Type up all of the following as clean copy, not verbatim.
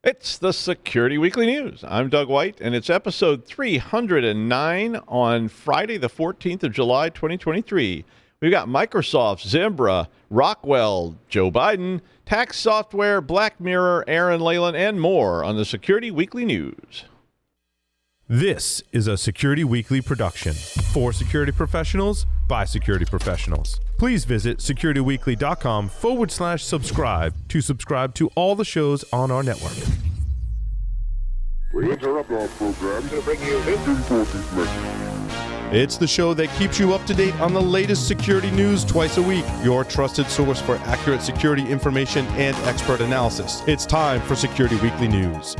It's the Security Weekly News. I'm Doug White, and it's episode 309 on Friday, the 14th of July, 2023. We've got Microsoft, Zimbra, Rockwell, Joe Biden, tax software, Black Mirror, Aaran Leyland, and more on the Security Weekly News. This is a Security Weekly production for security professionals by security professionals. Please visit securityweekly.com/subscribe to subscribe to all the shows on our network. We interrupt our program to bring you this important message. It's the show that keeps you up to date on the latest security news twice a week, your trusted source for accurate security information and expert analysis. It's time for Security Weekly News.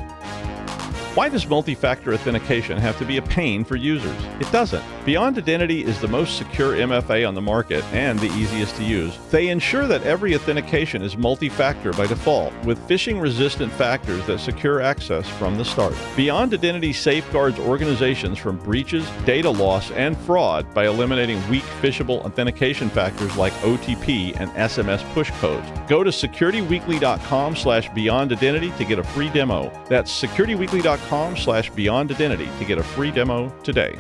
Why does multi-factor authentication have to be a pain for users? It doesn't. Beyond Identity is the most secure MFA on the market and the easiest to use. They ensure that every authentication is multi-factor by default, with phishing-resistant factors that secure access from the start. Beyond Identity safeguards organizations from breaches, data loss, and fraud by eliminating weak phishable authentication factors like OTP and SMS push codes. Go to securityweekly.com/beyondidentity to get a free demo. That's securityweekly.com/beyondidentity to get a free demo today.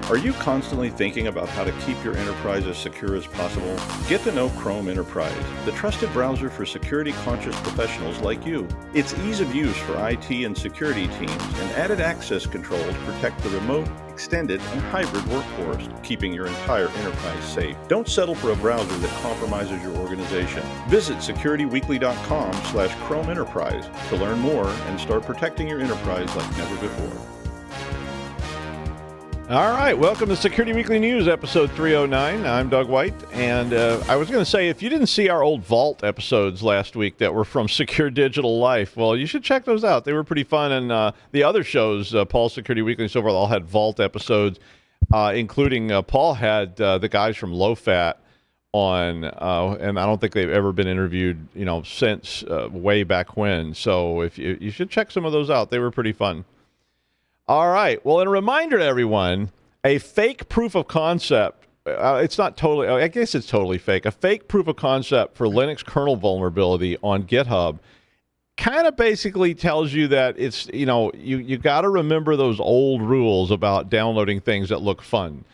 Are you constantly thinking about how to keep your enterprise as secure as possible? Get to know Chrome Enterprise, the trusted browser for security-conscious professionals like you. Its ease of use for IT and security teams and added access controls protect the remote, extended, and hybrid workforce, keeping your entire enterprise safe. Don't settle for a browser that compromises your organization. Visit securityweekly.com/Chrome Enterprise to learn more and start protecting your enterprise like never before. All right, welcome to Security Weekly News, episode 309. I'm Doug White, and I was going to say, if you didn't see our old Vault episodes last week that were from Secure Digital Life, well, you should check those out. They were pretty fun, and the other shows, Paul's Security Weekly and so forth, all had Vault episodes, including Paul had the guys from Low Fat on, and I don't think they've ever been interviewed, since way back when. So if you should check some of those out. They were pretty fun. All right. Well, and a reminder to everyone, a fake proof of concept, it's not totally, I guess it's totally fake. A fake proof of concept for Linux kernel vulnerability on GitHub kind of basically tells you that it's, you got to remember those old rules about downloading things that look fun.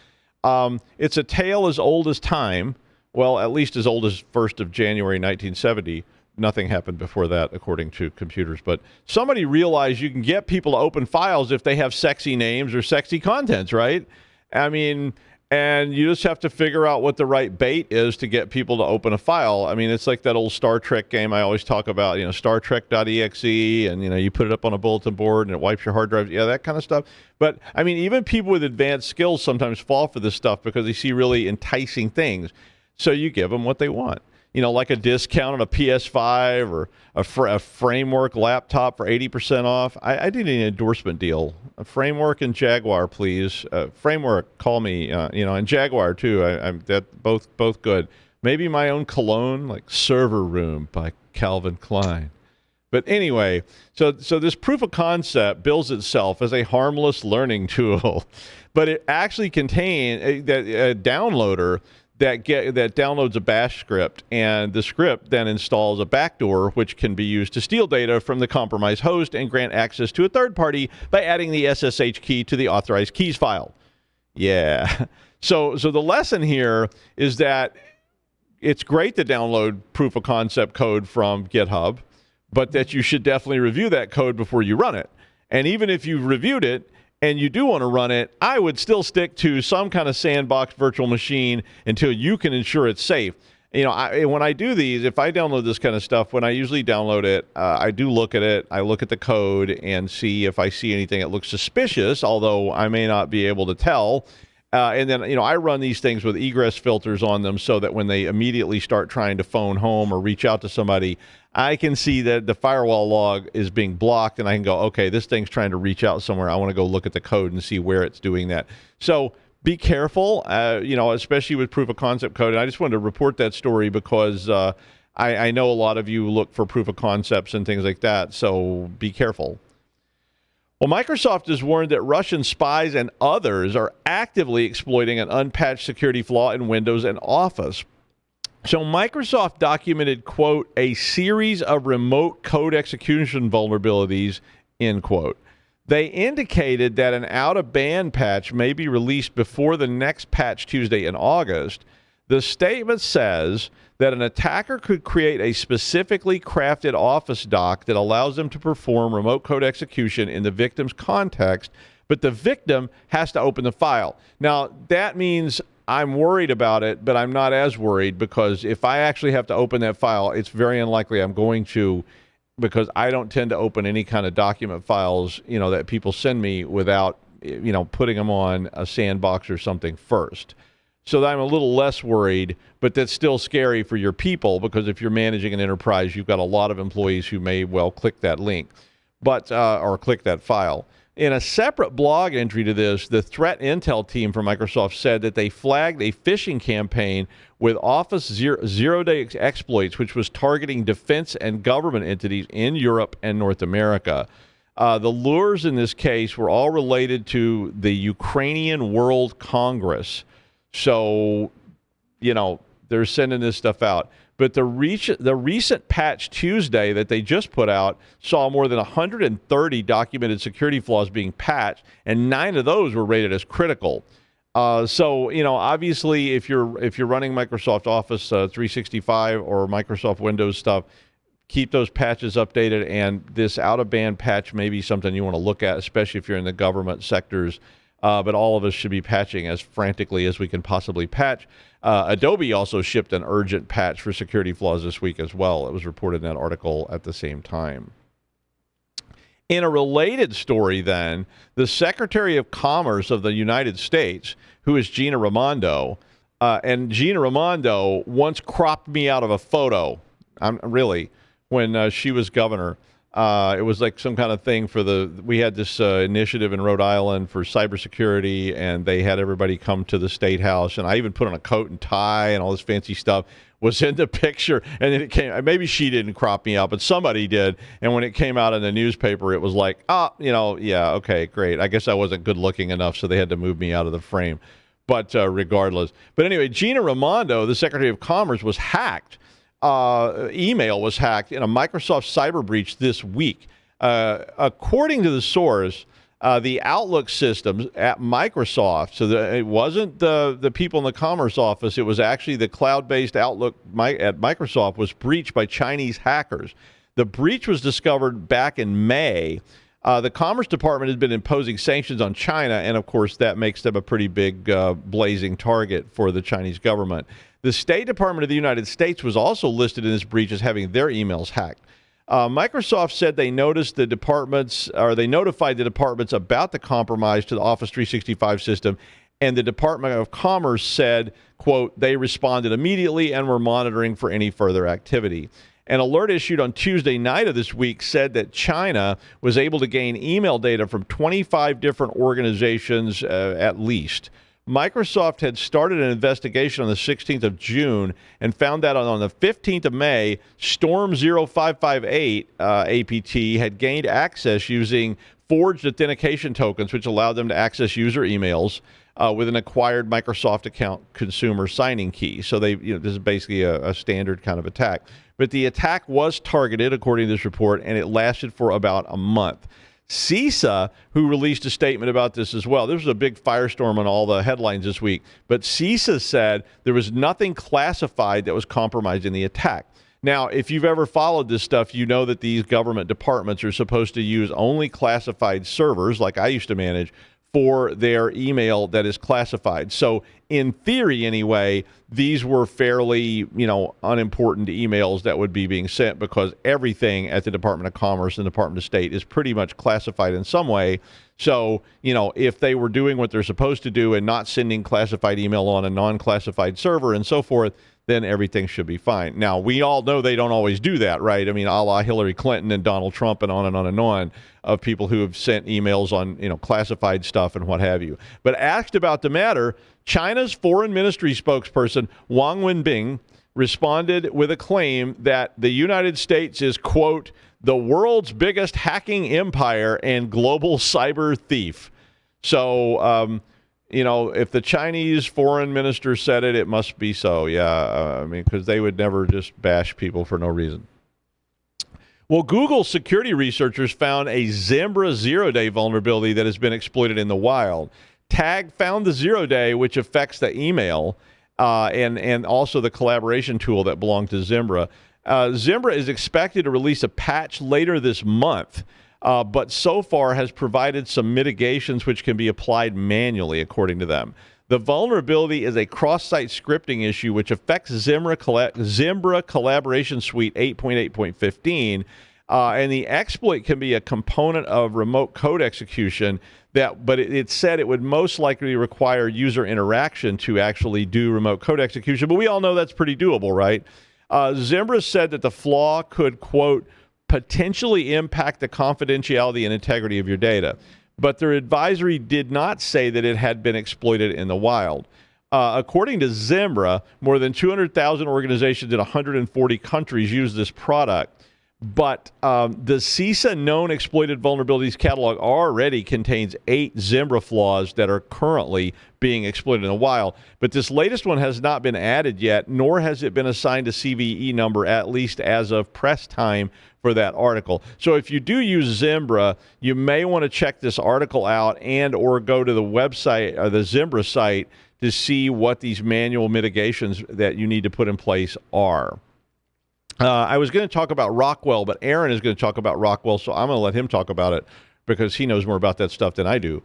It's a tale as old as time. Well, at least as old as 1st of January, 1970. Nothing happened before that, according to computers. But somebody realized you can get people to open files if they have sexy names or sexy contents, right? I mean, and you just have to figure out what the right bait is to get people to open a file. I mean, it's like that old Star Trek game I always talk about, Star Trek.exe, and, you put it up on a bulletin board and it wipes your hard drive. Yeah, that kind of stuff. But, I mean, even people with advanced skills sometimes fall for this stuff because they see really enticing things. So you give them what they want. Like a discount on a PS5 or a Framework laptop for 80% off. I did an endorsement deal. A Framework and Jaguar, please. Framework, call me. And Jaguar too. I'm that both good. Maybe my own cologne, like Server Room by Calvin Klein. But anyway, so this proof of concept bills itself as a harmless learning tool, but it actually contains a downloader that downloads a bash script, and the script then installs a backdoor which can be used to steal data from the compromised host and grant access to a third party by adding the SSH key to the authorized keys file. Yeah. So the lesson here is that it's great to download proof of concept code from GitHub, but that you should definitely review that code before you run it. And even if you've reviewed it, and you do want to run it, I would still stick to some kind of sandbox virtual machine until you can ensure it's safe. When I do these, if I download this kind of stuff, when I usually download it, I do look at it. I look at the code and see if I see anything that looks suspicious, although I may not be able to tell. And then, I run these things with egress filters on them so that when they immediately start trying to phone home or reach out to somebody, I can see that the firewall log is being blocked, and I can go, okay, this thing's trying to reach out somewhere. I want to go look at the code and see where it's doing that. So be careful, especially with proof of concept code. And I just wanted to report that story because I know a lot of you look for proof of concepts and things like that, so be careful. Well, Microsoft has warned that Russian spies and others are actively exploiting an unpatched security flaw in Windows and Office. So Microsoft documented, quote, a series of remote code execution vulnerabilities, end quote. They indicated that an out-of-band patch may be released before the next patch Tuesday in August. The statement says that an attacker could create a specifically crafted Office doc that allows them to perform remote code execution in the victim's context, but the victim has to open the file. Now, that means I'm worried about it, but I'm not as worried, because if I actually have to open that file, it's very unlikely I'm going to, because I don't tend to open any kind of document files, that people send me without, putting them on a sandbox or something first. So I'm a little less worried, but that's still scary for your people, because if you're managing an enterprise, you've got a lot of employees who may well click that link, or click that file. In a separate blog entry to this, the threat intel team from Microsoft said that they flagged a phishing campaign with Office zero-day exploits, which was targeting defense and government entities in Europe and North America. The lures in this case were all related to the Ukrainian World Congress. So, they're sending this stuff out. But the recent patch Tuesday that they just put out saw more than 130 documented security flaws being patched, and 9 of those were rated as critical. So, obviously, if you're running Microsoft Office 365 or Microsoft Windows stuff, keep those patches updated, and this out-of-band patch may be something you want to look at, especially if you're in the government sectors. But all of us should be patching as frantically as we can possibly patch. Adobe also shipped an urgent patch for security flaws this week as well. It was reported in that article at the same time. In a related story, then, the Secretary of Commerce of the United States, who is Gina Raimondo, and Gina Raimondo once cropped me out of a photo, when she was governor. It was like some kind of thing we had this initiative in Rhode Island for cybersecurity, and they had everybody come to the State House, and I even put on a coat and tie and all this fancy stuff was in the picture, and then it came, maybe she didn't crop me out, but somebody did, and when it came out in the newspaper, it was like, yeah, okay, great. I guess I wasn't good looking enough, so they had to move me out of the frame, but regardless. But anyway, Gina Raimondo, the Secretary of Commerce, was hacked. Email was hacked in a Microsoft cyber breach this week. According to the source, the Outlook systems at Microsoft, so it wasn't the people in the Commerce office, it was actually the cloud-based Outlook at Microsoft was breached by Chinese hackers. The breach was discovered back in May. The Commerce Department has been imposing sanctions on China, and of course that makes them a pretty big blazing target for the Chinese government. The State Department of the United States was also listed in this breach as having their emails hacked. Microsoft said they notified the departments about the compromise to the Office 365 system, and the Department of Commerce said, quote, they responded immediately and were monitoring for any further activity. An alert issued on Tuesday night of this week said that China was able to gain email data from 25 different organizations at least. Microsoft had started an investigation on the 16th of June and found that on the 15th of May, Storm 0558 APT had gained access using forged authentication tokens, which allowed them to access user emails with an acquired Microsoft account consumer signing key. So this is basically a standard kind of attack. But the attack was targeted, according to this report, and it lasted for about a month. CISA, who released a statement about this as well. This was a big firestorm on all the headlines this week. But CISA said there was nothing classified that was compromised in the attack. Now, if you've ever followed this stuff, you know that these government departments are supposed to use only classified servers, like I used to manage, for their email that is classified. So in theory, anyway, these were fairly, unimportant emails that would be being sent, because everything at the Department of Commerce and Department of State is pretty much classified in some way. So, if they were doing what they're supposed to do and not sending classified email on a non-classified server and so forth, then everything should be fine. Now, we all know they don't always do that, right? I mean, a la Hillary Clinton and Donald Trump and on and on and on, of people who have sent emails on, classified stuff and what have you. But asked about the matter, China's foreign ministry spokesperson Wang Wenbing responded with a claim that the United States is, quote, the world's biggest hacking empire and global cyber thief. So, if the Chinese foreign minister said it, it must be so. Yeah, I mean, because they would never just bash people for no reason. Well, Google security researchers found a Zimbra zero-day vulnerability that has been exploited in the wild. Tag found the zero-day, which affects the email and also the collaboration tool that belonged to Zimbra. Zimbra is expected to release a patch later this month, but so far has provided some mitigations which can be applied manually, according to them. The vulnerability is a cross-site scripting issue which affects Zimbra Collaboration Suite 8.8.15, and the exploit can be a component of remote code execution. But it said it would most likely require user interaction to actually do remote code execution. But we all know that's pretty doable, right? Zimbra said that the flaw could, quote, potentially impact the confidentiality and integrity of your data. But their advisory did not say that it had been exploited in the wild. According to Zimbra, more than 200,000 organizations in 140 countries use this product. But the CISA known exploited vulnerabilities catalog already contains 8 Zimbra flaws that are currently being exploited in the wild. But this latest one has not been added yet, nor has it been assigned a CVE number, at least as of press time for that article. So if you do use Zimbra, you may want to check this article out and or go to the website or the Zimbra site to see what these manual mitigations that you need to put in place are. I was going to talk about Rockwell, but Aaron is going to talk about Rockwell, so I'm going to let him talk about it because he knows more about that stuff than I do.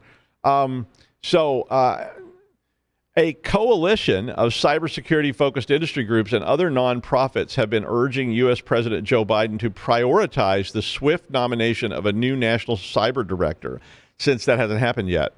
A coalition of cybersecurity-focused industry groups and other nonprofits have been urging U.S. President Joe Biden to prioritize the swift nomination of a new national cyber director, since that hasn't happened yet.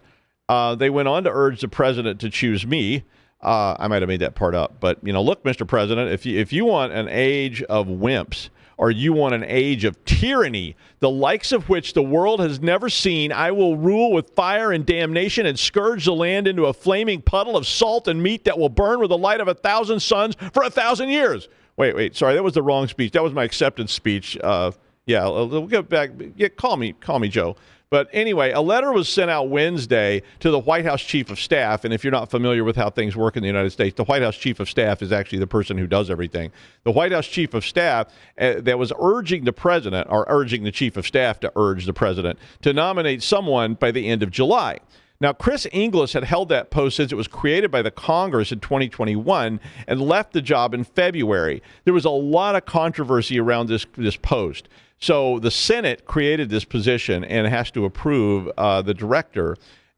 They went on to urge the president to choose me. I might have made that part up, but look, Mr. President, if you want an age of wimps or you want an age of tyranny, the likes of which the world has never seen, I will rule with fire and damnation and scourge the land into a flaming puddle of salt and meat that will burn with the light of 1,000 suns for 1,000 years. Wait, sorry, that was the wrong speech. That was my acceptance speech. We'll get back. Yeah, call me, Joe. But anyway, a letter was sent out Wednesday to the White House Chief of Staff. And if you're not familiar with how things work in the United States, the White House Chief of Staff is actually the person who does everything. The White House Chief of Staff that was urging the president, or urging the Chief of Staff to urge the president, to nominate someone by the end of July. Now, Chris Inglis had held that post since it was created by the Congress in 2021 and left the job in February. There was a lot of controversy around this post. So the Senate created this position and has to approve the director.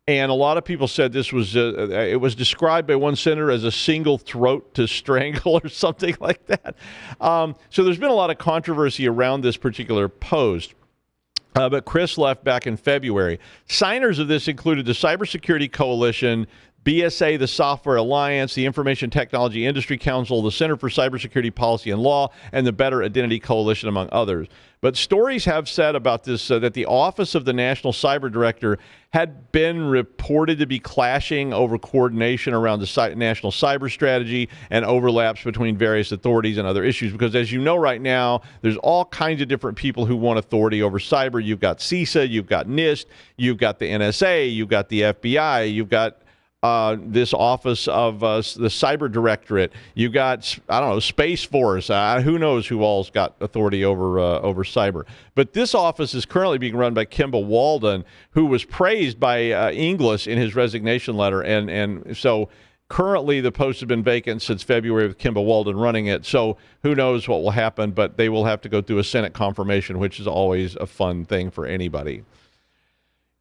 And a lot of people said this was, it was described by one senator as a single throat to strangle or something like that. So there's been a lot of controversy around this particular post. But Chris left back in February. Signers of this included the Cybersecurity Coalition, BSA, the Software Alliance, the Information Technology Industry Council, the Center for Cybersecurity Policy and Law, and the Better Identity Coalition, among others. But stories have said about this that the Office of the National Cyber Director had been reported to be clashing over coordination around the national cyber strategy and overlaps between various authorities and other issues. Because as you know right now, there's all kinds of different people who want authority over cyber. You've got CISA, you've got NIST, you've got the NSA, you've got the FBI, you've got this office of the Cyber Directorate. You got, Space Force. Who knows who all's got authority over cyber. But this office is currently being run by Kimball Walden, who was praised by Inglis in his resignation letter. And so currently the post has been vacant since February with Kimball Walden running it. So who knows what will happen, but they will have to go through a Senate confirmation, which is always a fun thing for anybody.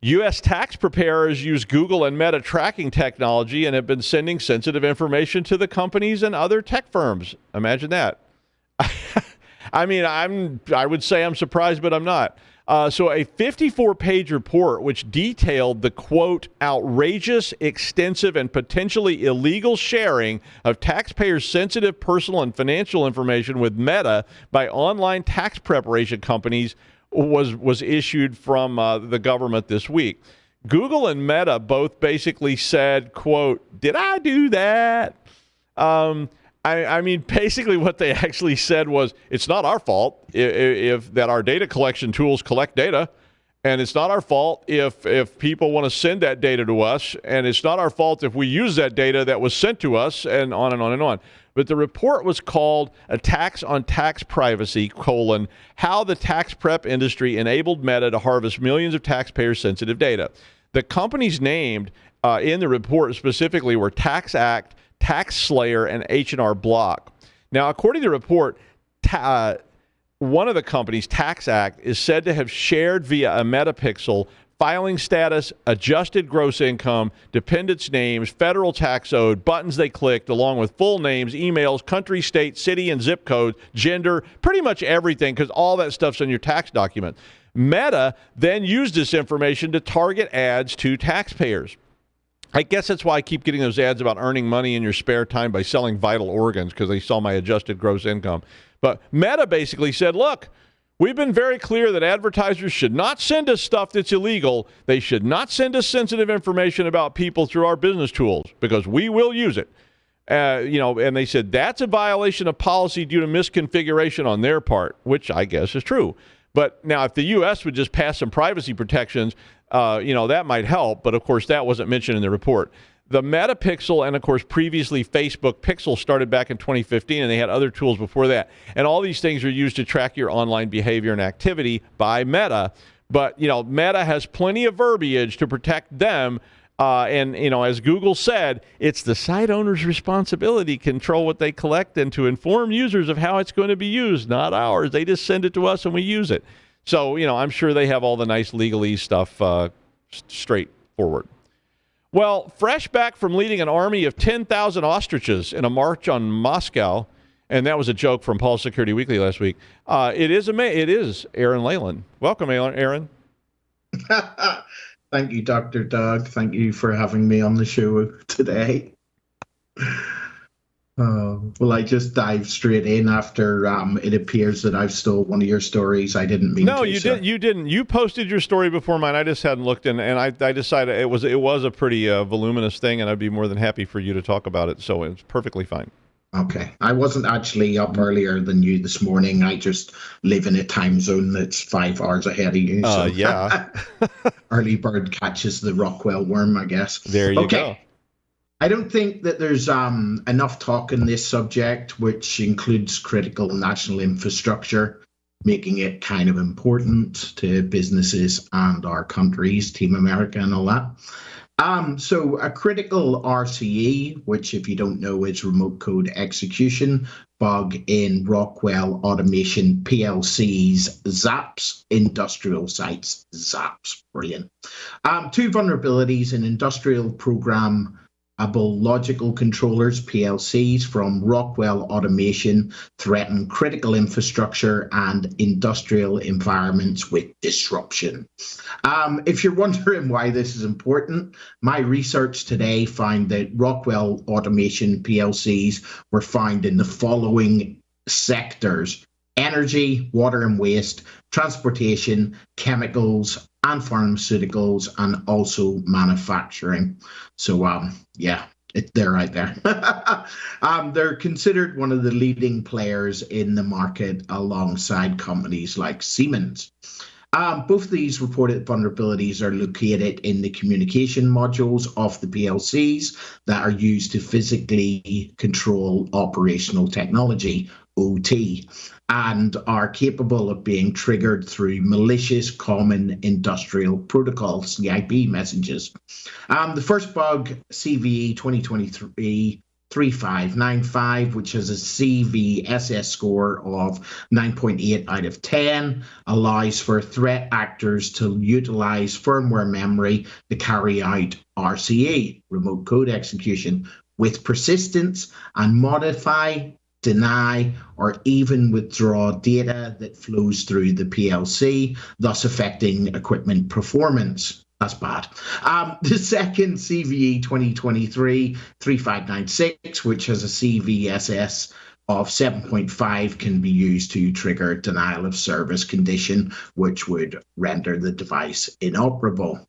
U.S. tax preparers use Google and Meta tracking technology and have been sending sensitive information to the companies and other tech firms. Imagine that. I mean, I would say I'm surprised, but I'm not. So a 54-page report which detailed the, quote, outrageous, extensive, and potentially illegal sharing of taxpayers' sensitive personal and financial information with Meta by online tax preparation companies was issued from the government this week. Google and Meta both basically said, quote, did I do that? I mean, basically what they actually said was, it's not our fault if that our data collection tools collect data. And it's not our fault if people want to send that data to us, and it's not our fault if we use that data that was sent to us, and on and on and on. But the report was called Attacks on Tax Privacy, how the tax prep industry enabled Meta to harvest millions of taxpayer-sensitive data. The companies named in the report specifically were TaxAct, TaxSlayer, and H&R Block. Now, according to the report, one of the companies, TaxAct, is said to have shared via a metapixel filing status, adjusted gross income, dependents' names, federal tax owed, buttons they clicked, along with full names, emails, country, state, city, and zip code, gender, pretty much everything, because all that stuff's in your tax document. Meta then used this information to target ads to taxpayers. I guess that's why I keep getting those ads about earning money in your spare time by selling vital organs, because they saw my adjusted gross income. But Meta basically said, look, we've been very clear that advertisers should not send us stuff that's illegal. They should not send us sensitive information about people through our business tools, because we will use it. And they said that's a violation of policy due to misconfiguration on their part, which I guess is true. But now if the U.S. would just pass some privacy protections, that might help. But, of course, that wasn't mentioned in the report. The Metapixel and, of course, previously Facebook Pixel started back in 2015, and they had other tools before that. And all these things are used to track your online behavior and activity by Meta. But, Meta has plenty of verbiage to protect them. As Google said, it's the site owner's responsibility to control what they collect and to inform users of how it's going to be used, not ours. They just send it to us and we use it. So, I'm sure they have all the nice legalese stuff straightforward. Well, fresh back from leading an army of 10,000 ostriches in a march on Moscow, and that was a joke from Paul's Security Weekly last week, it is Aaran Leyland. Welcome, Aaron. Thank you, Dr. Doug. Thank you for having me on the show today. Well, I just dive straight in after it appears that I've stole one of your stories. I didn't mean to. No, you didn't. You didn't. You posted your story before mine. I just hadn't looked, and I decided it was a pretty voluminous thing, and I'd be more than happy for you to talk about it. So it's perfectly fine. Okay. I wasn't actually up earlier than you this morning. I just live in a time zone that's 5 hours ahead of you. So yeah. Early bird catches the Rockwell worm, I guess. There you go. I don't think that there's enough talk in this subject, which includes critical national infrastructure, making it kind of important to businesses and our countries, Team America and all that. So a critical RCE, which if you don't know is remote code execution, bug in Rockwell Automation PLC's ZAPs, industrial sites, ZAPs, brilliant. Two vulnerabilities in industrial programmable logical controllers, PLCs, from Rockwell Automation threaten critical infrastructure and industrial environments with disruption. If you're wondering why this is important, my research today found that Rockwell Automation PLCs were found in the following sectors: energy, water and waste, transportation, chemicals, and pharmaceuticals, and also manufacturing. So, they're right there. They're considered one of the leading players in the market alongside companies like Siemens. Both of these reported vulnerabilities are located in the communication modules of the PLCs that are used to physically control operational technology, OT, and are capable of being triggered through malicious common industrial protocols, CIP messages. The first bug, CVE 2023-3595, which has a CVSS score of 9.8 out of 10, allows for threat actors to utilize firmware memory to carry out RCE, remote code execution, with persistence and modify, deny, or even withdraw data that flows through the PLC, thus affecting equipment performance. That's bad. The second, CVE 2023-3596, which has a CVSS of 7.5, can be used to trigger denial of service condition, which would render the device inoperable.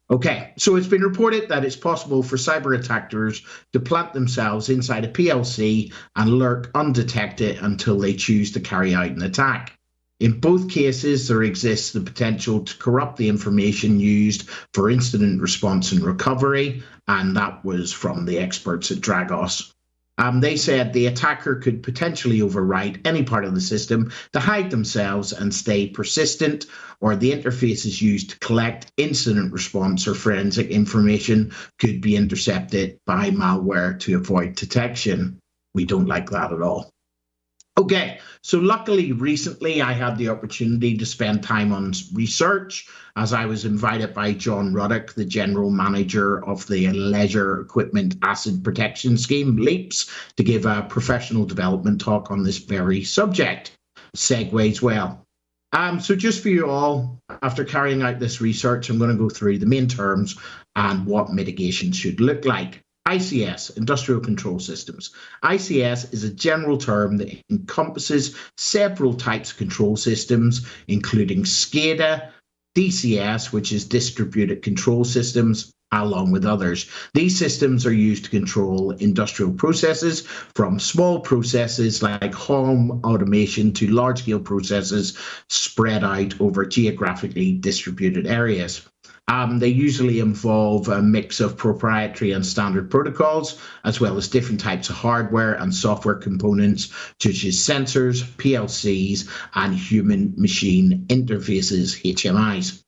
Okay, so it's been reported that it's possible for cyber attackers to plant themselves inside a PLC and lurk undetected until they choose to carry out an attack. In both cases, there exists the potential to corrupt the information used for incident response and recovery, and that was from the experts at Dragos. They said the attacker could potentially overwrite any part of the system to hide themselves and stay persistent, or the interfaces used to collect incident response or forensic information could be intercepted by malware to avoid detection. We don't like that at all. Okay, so luckily recently I had the opportunity to spend time on research as I was invited by John Ruddock, the general manager of the Leisure Equipment Asset Protection Scheme, LEAPS, to give a professional development talk on this very subject. Segues well. So just for you all, after carrying out this research, I'm going to go through the main terms and what mitigation should look like. ICS, Industrial Control Systems. ICS is a general term that encompasses several types of control systems, including SCADA, DCS, which is Distributed Control Systems, along with others. These systems are used to control industrial processes, from small processes like home automation to large-scale processes spread out over geographically distributed areas. They usually involve a mix of proprietary and standard protocols, as well as different types of hardware and software components, such as sensors, PLCs, and human-machine interfaces, HMIs.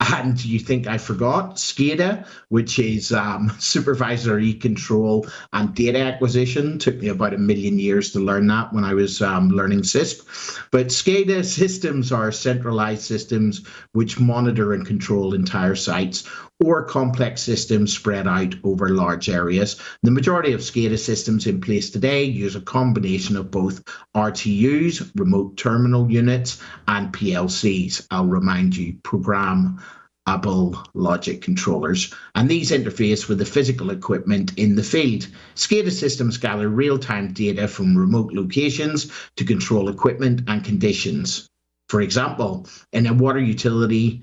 And you think I forgot SCADA, which is supervisory control and data acquisition. Took me about 1 million years to learn that when I was learning CISP. But SCADA systems are centralized systems which monitor and control entire sites or complex systems spread out over large areas. The majority of SCADA systems in place today use a combination of both RTUs, remote terminal units, and PLCs. I'll remind you, programmable logic controllers, and these interface with the physical equipment in the field. SCADA systems gather real-time data from remote locations to control equipment and conditions. For example, in a water utility,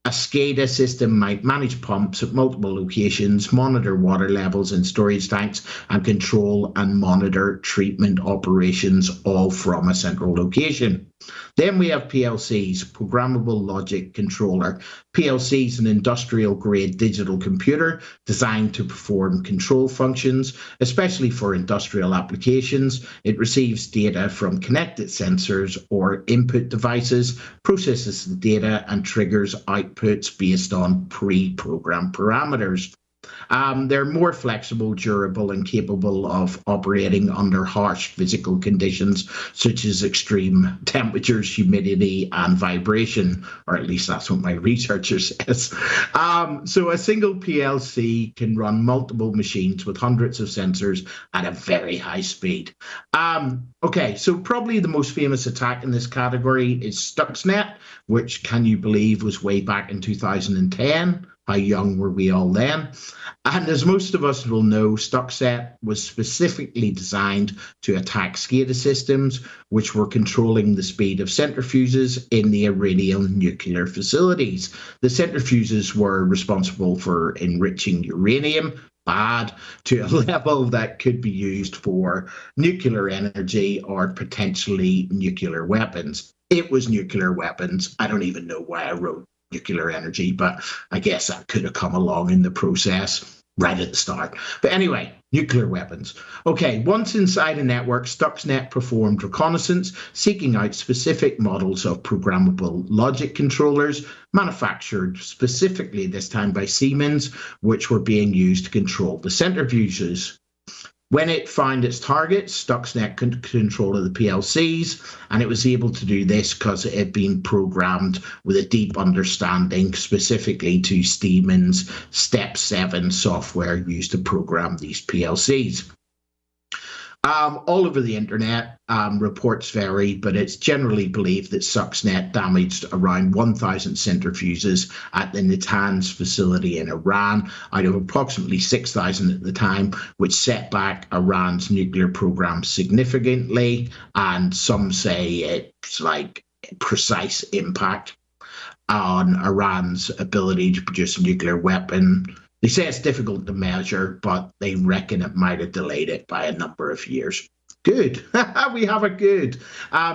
a SCADA system might manage pumps at multiple locations, monitor water levels in storage tanks, and control and monitor treatment operations all from a central location. Then we have PLCs, Programmable Logic Controller. PLC is an industrial-grade digital computer designed to perform control functions, especially for industrial applications. It receives data from connected sensors or input devices, processes the data, and triggers outputs based on pre-programmed parameters. They're more flexible, durable, and capable of operating under harsh physical conditions, such as extreme temperatures, humidity, and vibration, or at least that's what my researcher says. So a single PLC can run multiple machines with hundreds of sensors at a very high speed. Okay, so probably the most famous attack in this category is Stuxnet, which, can you believe, was way back in 2010. How young were we all then? And as most of us will know, Stuxnet was specifically designed to attack SCADA systems, which were controlling the speed of centrifuges in the Iranian nuclear facilities. The centrifuges were responsible for enriching uranium, bad, to a level that could be used for nuclear energy or potentially nuclear weapons. It was nuclear weapons. I don't even know why I wrote nuclear energy, but I guess that could have come along in the process right at the start. But anyway, nuclear weapons. Okay, once inside a network, Stuxnet performed reconnaissance, seeking out specific models of programmable logic controllers, manufactured specifically this time by Siemens, which were being used to control the centrifuges. When it found its target, Stuxnet could control of the PLCs, and it was able to do this because it had been programmed with a deep understanding specifically to Siemens Step 7 software used to program these PLCs. All over the internet, reports vary, but it's generally believed that Stuxnet damaged around 1,000 centrifuges at the Natanz facility in Iran, out of approximately 6,000 at the time, which set back Iran's nuclear program significantly, and some say it's like precise impact on Iran's ability to produce a nuclear weapon. They say it's difficult to measure, but they reckon it might have delayed it by a number of years. Good. We have a good.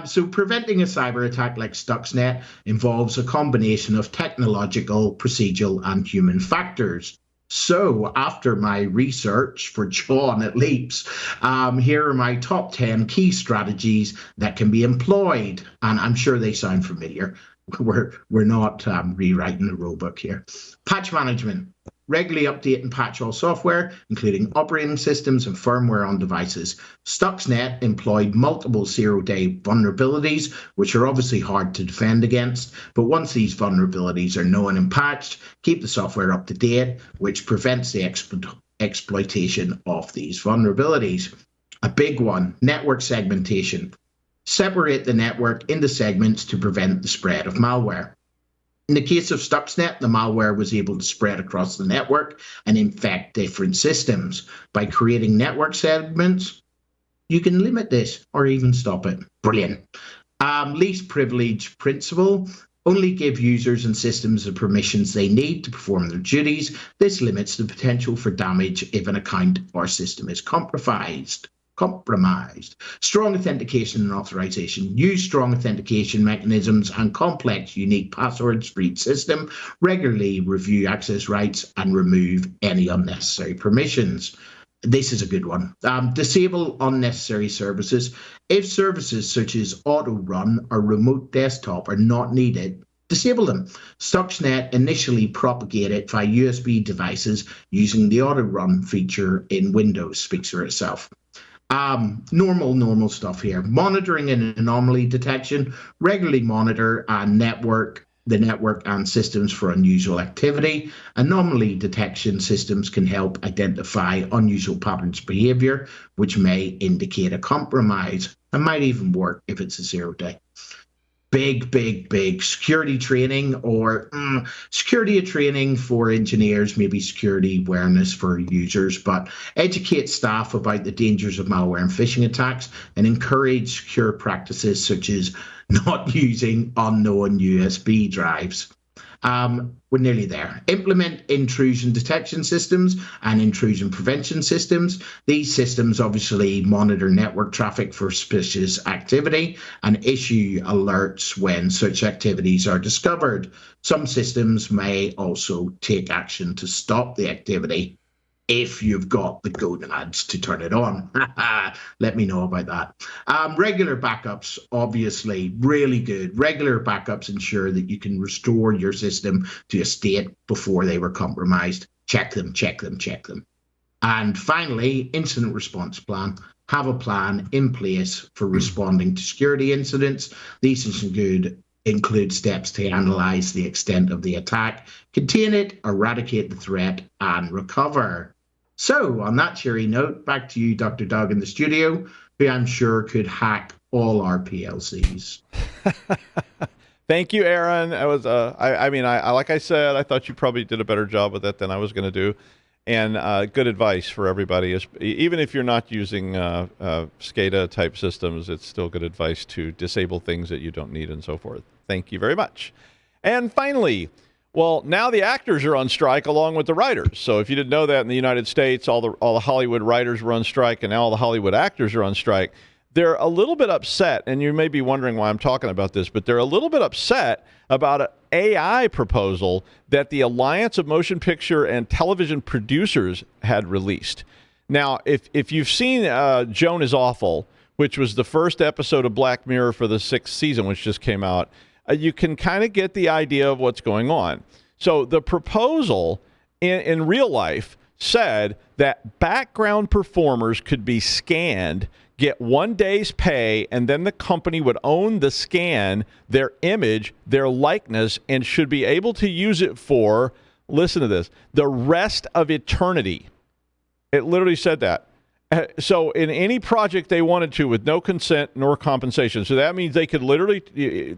So preventing a cyber attack like Stuxnet involves a combination of technological, procedural, and human factors. So after my research for John at Leaps, here are my top 10 key strategies that can be employed. And I'm sure they sound familiar. We're not rewriting the rulebook here. Patch management. Regularly update and patch all software, including operating systems and firmware on devices. Stuxnet employed multiple zero-day vulnerabilities, which are obviously hard to defend against. But once these vulnerabilities are known and patched, keep the software up to date, which prevents the exploitation of these vulnerabilities. A big one, network segmentation. Separate the network into segments to prevent the spread of malware. In the case of Stuxnet, the malware was able to spread across the network and infect different systems. By creating network segments, you can limit this or even stop it. Brilliant. Least privilege principle. Only give users and systems the permissions they need to perform their duties. This limits the potential for damage if an account or system is compromised. Strong authentication and authorization. Use strong authentication mechanisms and complex unique passwords for each system. Regularly review access rights and remove any unnecessary permissions. This is a good one. Disable unnecessary services. If services such as auto run or remote desktop are not needed, disable them. Stuxnet initially propagated via USB devices using the auto run feature in Windows. Speaks for itself. Normal stuff here. Monitoring and anomaly detection. Regularly monitor the network and systems for unusual activity. Anomaly detection systems can help identify unusual patterns of behavior, which may indicate a compromise and might even work if it's a zero-day. Big security training or security training for engineers, maybe security awareness for users, but educate staff about the dangers of malware and phishing attacks and encourage secure practices such as not using unknown USB drives. We're nearly there. Implement intrusion detection systems and intrusion prevention systems. These systems obviously monitor network traffic for suspicious activity and issue alerts when such activities are discovered. Some systems may also take action to stop the activity if you've got the gonads to turn it on. Let me know about that. Regular backups, obviously, really good. Regular backups ensure that you can restore your system to a state before they were compromised. Check them. And finally, incident response plan. Have a plan in place for responding to security incidents. These include steps to analyze the extent of the attack, contain it, eradicate the threat, and recover. So, on that cheery note, back to you, Dr. Doug, in the studio, who I'm sure could hack all our PLCs. Thank you, Aaron. I was, like I said, I thought you probably did a better job with it than I was going to do. And good advice for everybody. Even if you're not using SCADA type systems, it's still good advice to disable things that you don't need and so forth. Thank you very much. And finally, well, now the actors are on strike along with the writers. So if you didn't know that, in the United States, all the Hollywood writers were on strike, and now all the Hollywood actors are on strike. They're a little bit upset, and you may be wondering why I'm talking about this, but they're a little bit upset about an AI proposal that the Alliance of Motion Picture and Television Producers had released. Now, if you've seen Joan is Awful, which was the first episode of Black Mirror for the 6th season, which just came out, you can kind of get the idea of what's going on. So the proposal in real life said that background performers could be scanned, get 1 day's pay, and then the company would own the scan, their image, their likeness, and should be able to use it for, listen to this, the rest of eternity. It literally said that. So in any project they wanted to with no consent nor compensation. So that means they could literally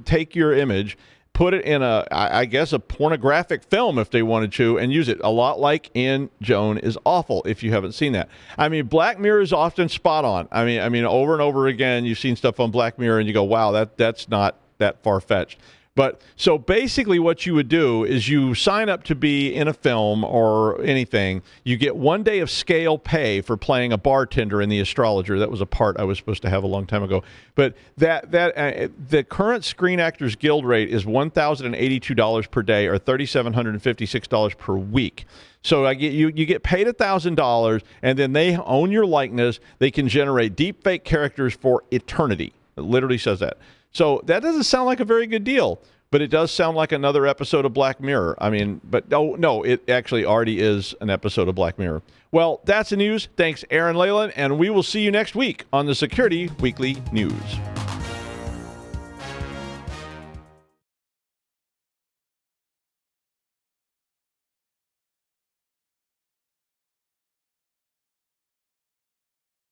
take your image, put it in a pornographic film if they wanted to, and use it a lot like in Joan is Awful, if you haven't seen that. I mean, Black Mirror is often spot on. I mean, over and over again, you've seen stuff on Black Mirror and you go, wow, that's not that far-fetched. But so basically what you would do is you sign up to be in a film or anything. You get 1 day of scale pay for playing a bartender in The Astrologer. That was a part I was supposed to have a long time ago. But the current Screen Actors Guild rate is $1,082 per day or $3,756 per week. So you get paid $1,000, and then they own your likeness. They can generate deep fake characters for eternity. It literally says that. So that doesn't sound like a very good deal, but it does sound like another episode of Black Mirror. I mean, but no, it actually already is an episode of Black Mirror. Well, that's the news. Thanks, Aaran Leyland, and we will see you next week on the Security Weekly News.